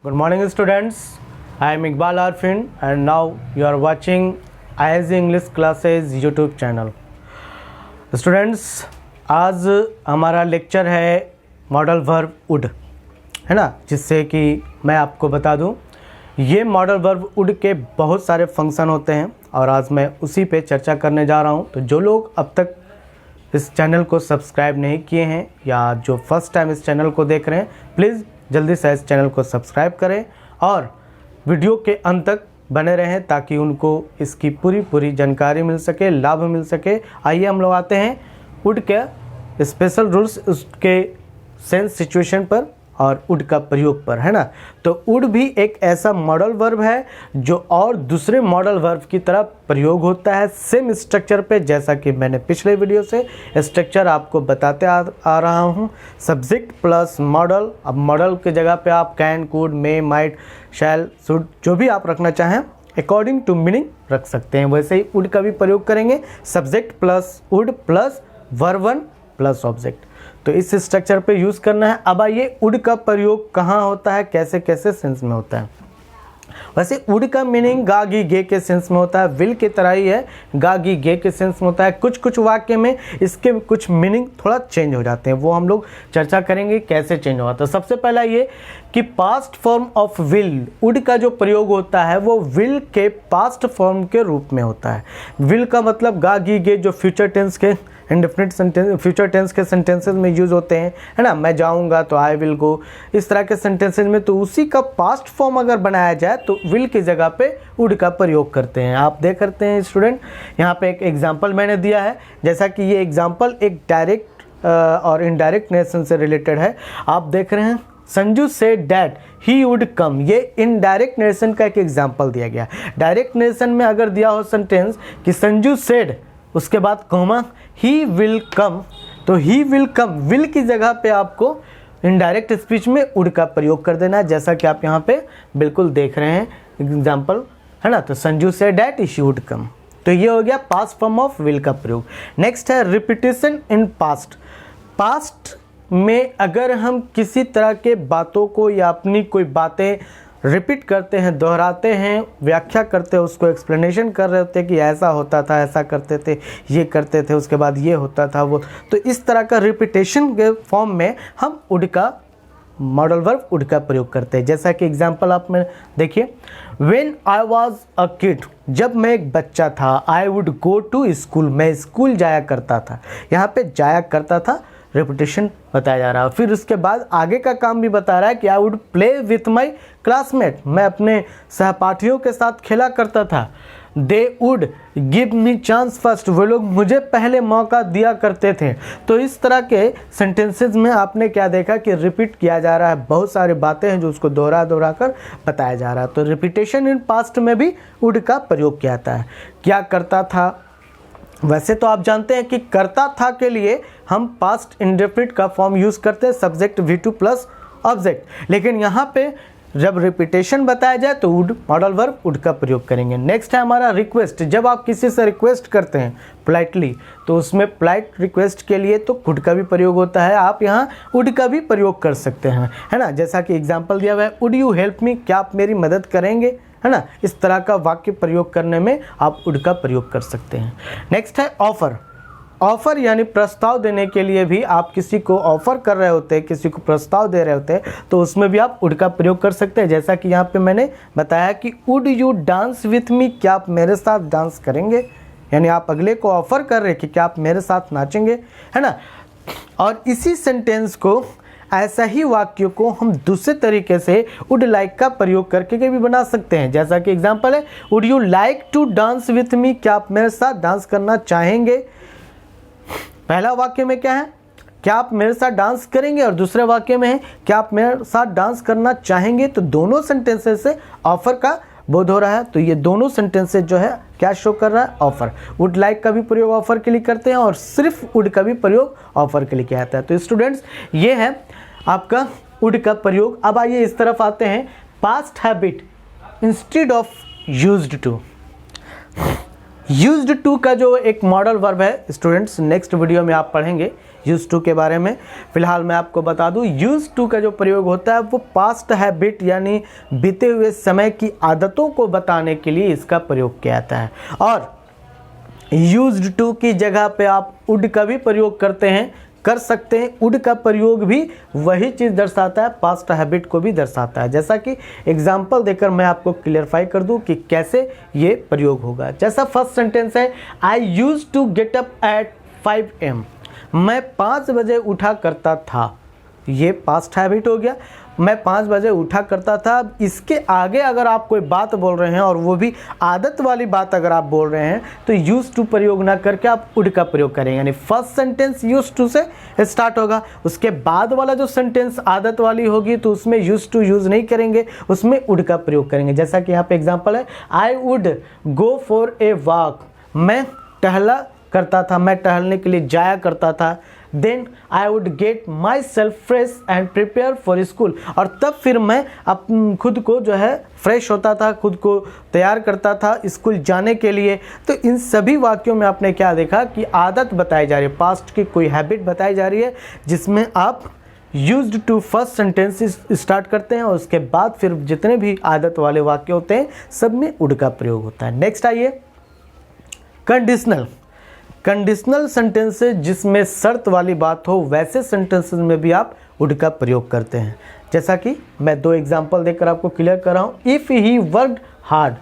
Good morning students, I am Iqbal Arfin and now you are watching ISG English Classes YouTube channel. Students, आज हमारा lecture है modal verb would, है ना, जिससे कि मैं आपको बता दूं ये मॉडल वर्ब वुड के बहुत सारे फंक्शन होते हैं और आज मैं उसी पे चर्चा करने जा रहा हूं। तो जो लोग अब तक इस चैनल को सब्सक्राइब नहीं किए हैं या जो फर्स्ट टाइम इस चैनल को देख रहे हैं, प्लीज़ जल्दी से इस चैनल को सब्सक्राइब करें और वीडियो के अंत तक बने रहें ताकि उनको इसकी पूरी जानकारी मिल सके, लाभ मिल सके। आइए हम लोग आते हैं वुड के स्पेशल रूल्स, उसके सेंस, सिचुएशन पर और वुड का प्रयोग पर, है ना। तो वुड भी एक ऐसा मॉडल वर्ब है जो और दूसरे मॉडल वर्ब की तरह प्रयोग होता है सेम स्ट्रक्चर पे, जैसा कि मैंने पिछले वीडियो से स्ट्रक्चर आपको बताते आ रहा हूँ। Subject plus model. अब मॉडल की जगह पे आप can, could, may, might, shall, should जो भी आप रखना चाहें अकॉर्डिंग टू मीनिंग रख सकते हैं। वैसे ही वुड का भी प्रयोग करेंगे, subject plus would plus verb one plus object. तो इस स्ट्रक्चर पे यूज़ करना है। अब आइए वुड का प्रयोग कहाँ होता है, कैसे कैसे सेंस में होता है। वैसे वुड का मीनिंग गा गी गे के सेंस में होता है, विल की तरह ही है, गा गी गे के सेंस में होता है। कुछ वाक्य में इसके कुछ मीनिंग थोड़ा चेंज हो जाते हैं, वो हम लोग चर्चा करेंगे कैसे चेंज हुआ। तो सबसे पहला ये कि past form of will, would का जो प्रयोग होता है वो विल के पास्ट फॉर्म के रूप में होता है। विल का मतलब गा गी गे जो फ्यूचर टेंस के इंडेफिनिट सेंटेंस, फ्यूचर टेंस के सेंटेंसेस में यूज़ होते हैं, है ना। मैं जाऊंगा तो आई विल गो, इस तरह के सेंटेंसेस में तो उसी का पास्ट फॉर्म अगर बनाया जाए तो विल की जगह पे वुड का प्रयोग करते हैं। आप देख करते हैं स्टूडेंट, यहाँ पे एक एग्जांपल मैंने दिया है, जैसा कि ये एग्जांपल एक डायरेक्ट और इनडायरेक्ट नेशन से रिलेटेड है। आप देख रहे हैं Sanju said that he would come, ये इनडायरेक्ट नेशन का एक एग्जाम्पल दिया गया। डायरेक्ट नेशन में अगर दिया हो सेंटेंस कि संजू सेड, उसके बाद कॉमा ही विल कम, तो ही विल कम, विल की जगह पे आपको इनडायरेक्ट स्पीच में वुड का प्रयोग कर देना है, जैसा कि आप यहाँ पे बिल्कुल देख रहे हैं एग्जाम्पल, है ना। तो Sanju said that he would come, तो ये हो गया पास्ट फॉर्म ऑफ विल का प्रयोग। नेक्स्ट है रिपीटेशन इन पास्ट। पास्ट में अगर हम किसी तरह के बातों को या अपनी कोई बातें रिपीट करते हैं, दोहराते हैं, व्याख्या करते हैं, उसको एक्सप्लेनेशन कर रहे होते हैं कि ऐसा होता था, ऐसा करते थे, ये करते थे, उसके बाद ये होता था वो, तो इस तरह का रिपीटेशन के फॉर्म में हम वुड का मॉडल वर्ब वुड का प्रयोग करते हैं। जैसा कि एग्जांपल आप में देखिए, when I was a kid, जब मैं एक बच्चा था, I would go to school, मैं स्कूल जाया करता था। यहाँ पे जाया करता था रेपुटेशन बताया जा रहा है। फिर उसके बाद आगे का काम भी बता रहा है कि I would play with my classmate, मैं अपने सहपाठियों के साथ खेला करता था। They would give me chance first, वो लोग मुझे पहले मौका दिया करते थे। तो इस तरह के सेंटेंसेस में आपने क्या देखा कि रिपीट किया जा रहा है, बहुत सारी बातें हैं जो उसको दोहरा कर बताया जा रहा है। तो रिपीटेशन इन पास्ट में भी वुड का प्रयोग किया जाता है। क्या करता था, वैसे तो आप जानते हैं कि करता था के लिए हम पास्ट इंडेफिनिट का फॉर्म यूज़ करते हैं, सब्जेक्ट V2 प्लस ऑब्जेक्ट, लेकिन यहाँ पे जब रिपीटेशन बताया जाए तो वुड मॉडल वर्ब वुड का प्रयोग करेंगे। नेक्स्ट है हमारा रिक्वेस्ट। जब आप किसी से रिक्वेस्ट करते हैं पोलाइटली, तो उसमें पोलाइट रिक्वेस्ट के लिए तो वुड का भी प्रयोग होता है, आप यहाँ वुड का भी प्रयोग कर सकते हैं, है ना। जैसा कि एग्जाम्पल दिया हुआ है, वुड यू हेल्प मी, क्या आप मेरी मदद करेंगे, है ना। इस तरह का वाक्य प्रयोग करने में आप वुड का प्रयोग कर सकते हैं। नेक्स्ट है ऑफर। ऑफर यानी प्रस्ताव देने के लिए भी आप किसी को ऑफर कर रहे होते हैं, किसी को प्रस्ताव दे रहे होते हैं, तो उसमें भी आप वुड का प्रयोग कर सकते हैं। जैसा कि यहाँ पे मैंने बताया कि would you dance with me, क्या आप मेरे साथ डांस करेंगे, यानी आप अगले को ऑफर कर रहे हैं कि क्या आप मेरे साथ नाचेंगे, है ना। और इसी सेंटेंस को, ऐसा ही वाक्य को हम दूसरे तरीके से वुड लाइक का प्रयोग करके भी बना सकते हैं। जैसा कि एग्जांपल है, would you like to dance with me, क्या आप मेरे साथ डांस करना चाहेंगे। पहला वाक्य में क्या है, क्या आप मेरे साथ डांस करेंगे, और दूसरे वाक्य में है क्या आप मेरे साथ डांस करना चाहेंगे। तो दोनों सेंटेंसेस से ऑफर का बोध हो रहा है। तो ये दोनों सेंटेंसेस जो है क्या शो कर रहा है, ऑफर। वुड लाइक का भी प्रयोग ऑफर के लिए करते हैं और सिर्फ वुड का भी प्रयोग ऑफर के लिए किया जाता है। तो स्टूडेंट्स, ये है आपका वुड का प्रयोग। अब आइए इस तरफ आते हैं, past habit instead of used to. Used to का जो एक मॉडल वर्ब है स्टूडेंट्स, नेक्स्ट वीडियो में आप पढ़ेंगे। यूज टू के बारे में। फिलहाल मैं आपको बता दूं, यूज टू का जो प्रयोग होता है वो पास्ट हैबिट यानी बीते हुए समय की आदतों को बताने के लिए इसका प्रयोग किया जाता है। और यूज्ड टू की जगह पे आप वुड का भी प्रयोग कर सकते हैं। वुड का प्रयोग भी वही चीज़ दर्शाता है, पास्ट हैबिट को भी दर्शाता है। जैसा कि एग्जांपल देकर मैं आपको क्लियरफाई कर दूं कि कैसे ये प्रयोग होगा। जैसा फर्स्ट सेंटेंस है, I used to get up at 5 AM। मैं 5 बजे उठा करता था, ये पास्ट हैबिट हो गया। मैं 5 बजे उठा करता था। अब इसके आगे अगर आप कोई बात बोल रहे हैं और वो भी आदत वाली बात अगर आप बोल रहे हैं तो यूज टू प्रयोग ना करके आप वुड का प्रयोग करेंगे। यानी फर्स्ट सेंटेंस यूज टू से स्टार्ट होगा, उसके बाद वाला जो सेंटेंस आदत वाली होगी तो उसमें यूज टू यूज़ नहीं करेंगे, उसमें वुड का प्रयोग करेंगे। जैसा कि यहाँ पे एग्जाम्पल है, आई would go for a walk. मैं टहला करता था, मैं टहलने के लिए जाया करता था। Then I would get myself fresh and prepare for school. और तब फिर मैं खुद को जो है फ्रेश होता था, खुद को तैयार करता था स्कूल जाने के लिए। तो इन सभी वाक्यों में आपने क्या देखा कि आदत बताई जा रही है, पास्ट की कोई हैबिट बताई जा रही है, जिसमें आप used to first sentence start करते हैं और उसके बाद फिर जितने भी आदत वाले वाक्य होते हैं सब में वुड का प्रयोग होता है। नेक्स्ट आइए, कंडीशनल सेंटेंसेस जिसमें शर्त वाली बात हो, वैसे सेंटेंसेस में भी आप वुड का प्रयोग करते हैं। जैसा कि मैं 2 एग्जांपल देकर आपको क्लियर कर रहा हूं। इफ ही वर्कड हार्ड,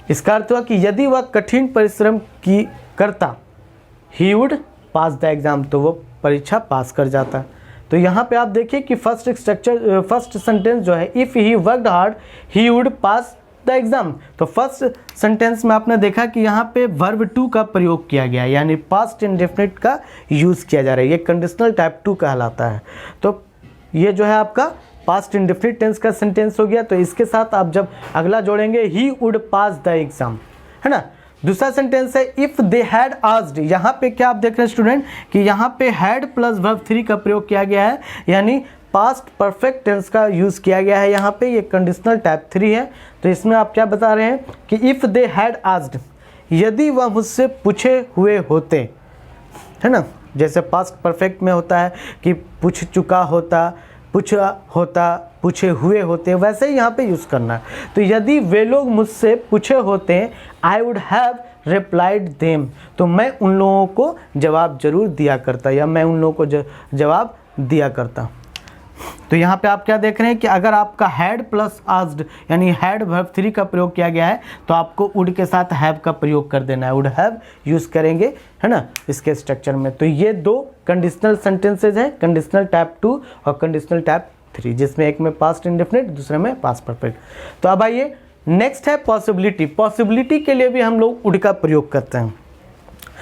इसका अर्थ हुआ कि यदि वह कठिन परिश्रम की करता, he would pass the exam, तो वो परीक्षा पास कर जाता। तो यहाँ पे आप देखिए कि फर्स्ट सेंटेंस जो है, if he worked hard he would pass the exam. तो फर्स्ट सेंटेंस में आपने देखा कि यहाँ पे वर्ब टू का प्रयोग किया गया, यानी पास्ट इंडेफिनिट का यूज़ किया जा रहा है। ये कंडीशनल टाइप 2 कहलाता है। तो ये जो है आपका पास्ट इंडेफिनिट टेंस का सेंटेंस हो गया। तो इसके साथ आप जब अगला जोड़ेंगे, he would pass the exam, है ना। दूसरा सेंटेंस है, इफ दे हैड आस्क्ड। यहाँ पे क्या आप देख रहे हैं स्टूडेंट कि यहाँ पे हैड प्लस वर्ब 3 का प्रयोग किया गया है, यानी पास्ट परफेक्ट टेंस का यूज़ किया गया है। यहाँ पे ये कंडीशनल टाइप 3 है। तो इसमें आप क्या बता रहे हैं कि इफ़ दे हैड आस्क्ड, यदि वह मुझसे पूछे हुए होते, है ना। जैसे पास्ट परफेक्ट में होता है कि पूछ चुका होता, पूछा होता, पूछे हुए होते, वैसे ही यहाँ पे यूज़ करना है। तो यदि वे लोग मुझसे पूछे होते, I would have replied them, तो मैं उन लोगों को जवाब जरूर दिया करता, या मैं उन लोगों को जवाब दिया करता। तो यहाँ पे आप क्या देख रहे हैं कि अगर आपका हैड प्लस आस्क्ड यानी हैड वर्ब 3 का प्रयोग किया गया है तो आपको वुड के साथ हैव का प्रयोग कर देना है, वुड हैव यूज़ करेंगे, है ना, इसके स्ट्रक्चर में। तो ये 2 कंडीशनल सेंटेंसेज हैं, कंडीशनल टाइप 2 और कंडीशनल टाइप 3, जिसमें एक में पास्ट इंडेफिनिट, दूसरे में पास्ट परफेक्ट। तो अब आइए, नेक्स्ट है पॉसिबिलिटी। पॉसिबिलिटी के लिए भी हम लोग वुड का प्रयोग करते हैं।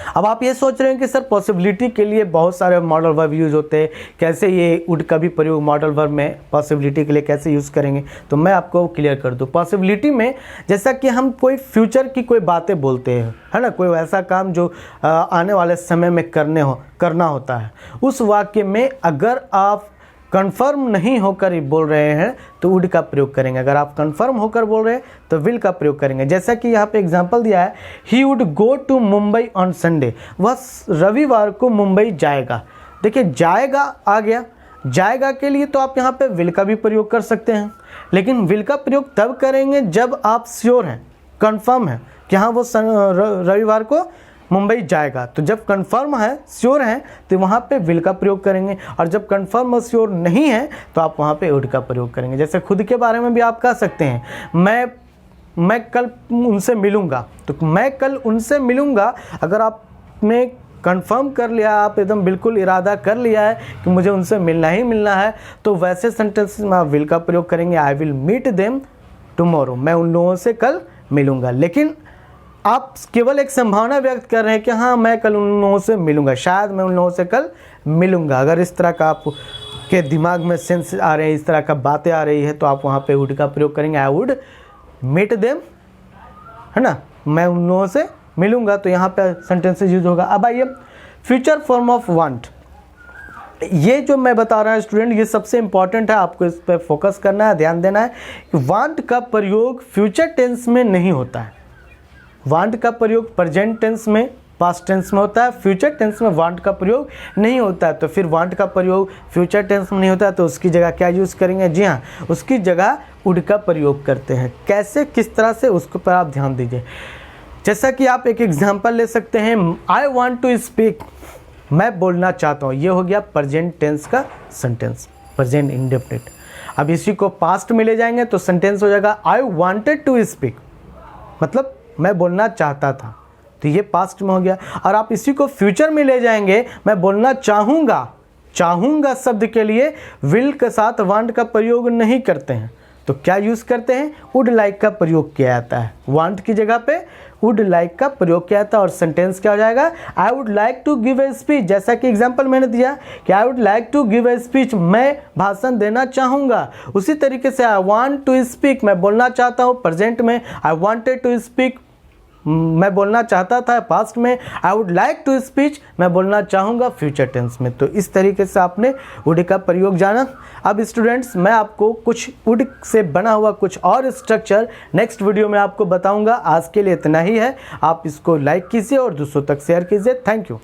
अब आप ये सोच रहे हैं कि सर पॉसिबिलिटी के लिए बहुत सारे मॉडल वर्ब यूज़ होते हैं, कैसे ये वुड का भी प्रयोग मॉडल वर्ब में पॉसिबिलिटी के लिए कैसे यूज़ करेंगे। तो मैं आपको क्लियर कर दूं। पॉसिबिलिटी में जैसा कि हम कोई फ्यूचर की कोई बातें बोलते हैं, है ना, कोई ऐसा काम जो आने वाले समय में करना होता है, उस वाक्य में अगर आप कन्फर्म नहीं होकर ही बोल रहे हैं तो वुड का प्रयोग करेंगे। अगर आप कन्फर्म होकर बोल रहे हैं तो विल का प्रयोग करेंगे। जैसा कि यहाँ पे एग्जांपल दिया है, he would go to Mumbai on Sunday, वह रविवार को मुंबई जाएगा। देखिए जाएगा आ गया, जाएगा के लिए तो आप यहाँ पे विल का भी प्रयोग कर सकते हैं, लेकिन विल का प्रयोग तब करेंगे जब आप श्योर हैं, कन्फर्म है कि हाँ वो रविवार को मुंबई जाएगा। तो जब कंफर्म है, श्योर है, तो वहाँ पे विल का प्रयोग करेंगे, और जब कंफर्म और श्योर नहीं है तो आप वहाँ पे वुड का प्रयोग करेंगे। जैसे खुद के बारे में भी आप कह सकते हैं, मैं कल उनसे मिलूँगा, तो मैं कल उनसे मिलूँगा अगर आपने कंफर्म कर लिया, आप एकदम बिल्कुल इरादा कर लिया है कि मुझे उनसे मिलना ही मिलना है, तो वैसे सेंटेंस में आप विल का प्रयोग करेंगे। I will meet them tomorrow, मैं उन लोगों से कल मिलूँगा। लेकिन आप केवल एक संभावना व्यक्त कर रहे हैं कि हाँ मैं कल उन लोगों से मिलूंगा, शायद मैं उन लोगों से कल मिलूंगा। अगर इस तरह का आप के दिमाग में सेंस आ रहे हैं, इस तरह का बातें आ रही है, तो आप वहाँ पे वुड का प्रयोग करेंगे। आई वुड मीट देम, है ना, मैं उन लोगों से मिलूंगा। तो यहाँ पे सेंटेंसेस यूज होगा। अब आइए फ्यूचर फॉर्म ऑफ वांट। ये जो मैं बता रहा हूँ स्टूडेंट, ये सबसे इंपॉर्टेंट है, आपको इस पर फोकस करना है, ध्यान देना है। वांट का प्रयोग फ्यूचर टेंस में नहीं होता है, वांट का प्रयोग प्रेजेंट टेंस में पास्ट टेंस में होता है, फ्यूचर टेंस में वांट का प्रयोग नहीं होता है। तो फिर वांट का प्रयोग फ्यूचर टेंस में नहीं होता है तो उसकी जगह क्या यूज़ करेंगे? जी हाँ, उसकी जगह वुड का प्रयोग करते हैं। कैसे, किस तरह से, उसके पर आप ध्यान दीजिए। जैसा कि आप एक एग्जाम्पल ले सकते हैं, आई वॉन्ट टू स्पीक, मैं बोलना चाहता हूँ। ये हो गया प्रेजेंट टेंस का सेंटेंस, प्रेजेंट इंडेफिनिट। अब इसी को पास्ट में ले जाएंगे तो सेंटेंस हो जाएगा आई वांटेड टू स्पीक, मतलब मैं बोलना चाहता था, तो ये पास्ट में हो गया। और आप इसी को फ्यूचर में ले जाएंगे, मैं बोलना चाहूँगा, चाहूँगा शब्द के लिए विल के साथ वांट का प्रयोग नहीं करते हैं, तो क्या यूज़ करते हैं? वुड लाइक का प्रयोग किया जाता है। वांट की जगह पे वुड लाइक का प्रयोग किया जाता है और सेंटेंस क्या हो जाएगा? I would like to give a speech. जैसा कि एग्जांपल मैंने दिया कि I would like to give a speech, मैं भाषण देना चाहूँगा। उसी तरीके से आई वांट टू स्पीक, मैं बोलना चाहता हूँ, प्रेजेंट में आई वांटेड टू स्पीक, मैं बोलना चाहता था, पास्ट में I would like to speech, मैं बोलना चाहूँगा, फ्यूचर टेंस में। तो इस तरीके से आपने वुड का प्रयोग जाना। अब स्टूडेंट्स, मैं आपको कुछ वुड से बना हुआ कुछ और स्ट्रक्चर नेक्स्ट वीडियो में आपको बताऊंगा। आज के लिए इतना ही है। आप इसको लाइक कीजिए और दूसरों तक शेयर कीजिए। Thank you.